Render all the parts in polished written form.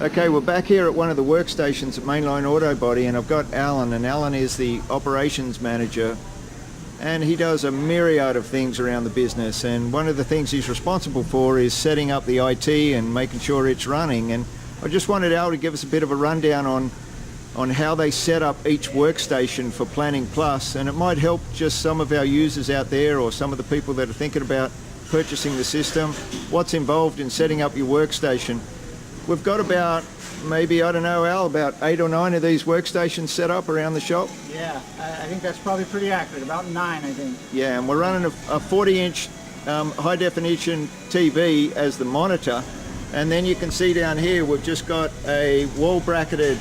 Okay, we're back here at one of the workstations at Mainline Autobody, and I've got Alan, and Alan is the operations manager, and he does a myriad of things around the business, and one of the things he's responsible for is setting up the IT and making sure it's running. And I just wanted Al to give us a bit of a rundown on how they set up each workstation for Planning Plus, and it might help just some of our users out there or some of the people that are thinking about purchasing the system, what's involved in setting up your workstation. We've got about, maybe, I don't know, Al, about 8 or 9 of these workstations set up around the shop. Yeah, I think that's probably pretty accurate, about 9, I think. Yeah, and we're running a 40-inch high-definition TV as the monitor, and then you can see down here we've just got a wall-bracketed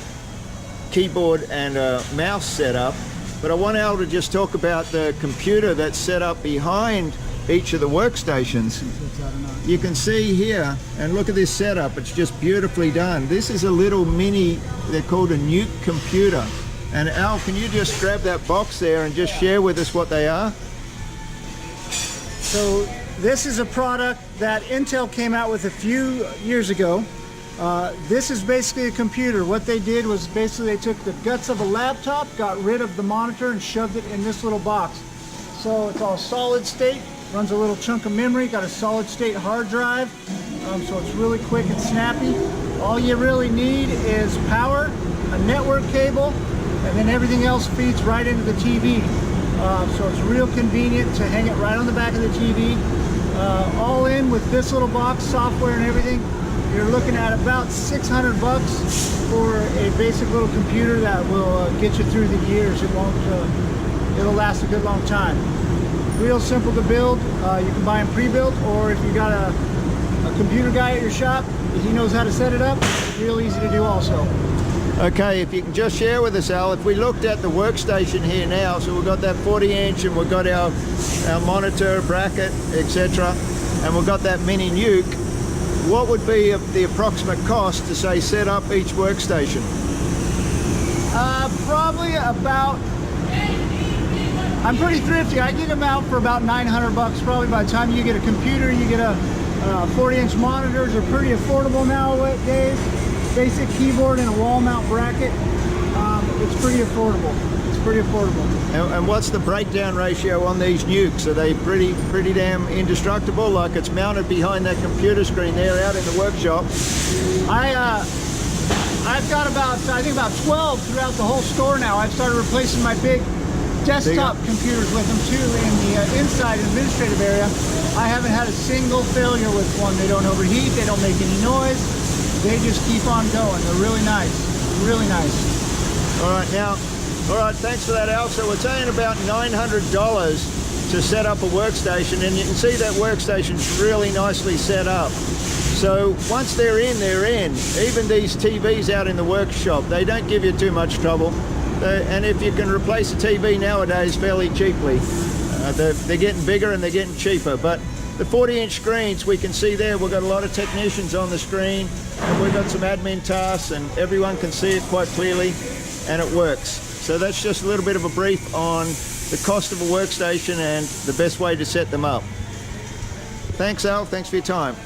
keyboard and a mouse set up. But I want Al to just talk about the computer that's set up behind each of the workstations. You can see here, and look at this setup, it's just beautifully done. This is a little mini, they're called a Nuke computer. And Al, can you just grab that box there and just share with us what they are? So this is a product that Intel came out with a few years ago. This is basically a computer. What they did was basically they took the guts of a laptop, got rid of the monitor, and shoved it in this little box. So it's all solid state. Runs a little chunk of memory, got a solid state hard drive, so it's really quick and snappy. All you really need is power, a network cable, and then everything else feeds right into the TV. So it's real convenient to hang it right on the back of the TV. All in with this little box, software and everything, you're looking at about $600 for a basic little computer that will get you through the years. It'll last a good long time. Real simple to build. You can buy them pre-built, or if you got a computer guy at your shop, he knows how to set it up. It's real easy to do also. Okay, if you can just share with us, Al, if we looked at the workstation here now, so we've got that 40-inch and we've got our monitor, bracket, etc., and we've got that mini Nuke, what would be the approximate cost to, say, set up each workstation? Probably about, I'm pretty thrifty. I get them out for about $900 probably. By the time you get a computer, you get a 40-inch monitors are pretty affordable nowadays. Basic keyboard and a wall mount bracket. It's pretty affordable. It's pretty affordable. And what's the breakdown ratio on these Nukes? Are they pretty damn indestructible? Like it's mounted behind that computer screen there out in the workshop. I've got about, I think about 12 throughout the whole store now. I've started replacing my big desktop computers with them too in the inside administrative area. I haven't had a single failure with one. They don't overheat, they don't make any noise. They just keep on going. They're really nice, really nice. All right, thanks for that, Al. So we're saying about $900 to set up a workstation, and you can see that workstation's really nicely set up. So once they're in, they're in. Even these TVs out in the workshop, they don't give you too much trouble. And if you can replace a TV nowadays fairly cheaply, they're getting bigger and they're getting cheaper. But the 40-inch screens, we can see there, we've got a lot of technicians on the screen, and we've got some admin tasks, and everyone can see it quite clearly, and it works. So that's just a little bit of a brief on the cost of a workstation and the best way to set them up. Thanks, Al. Thanks for your time.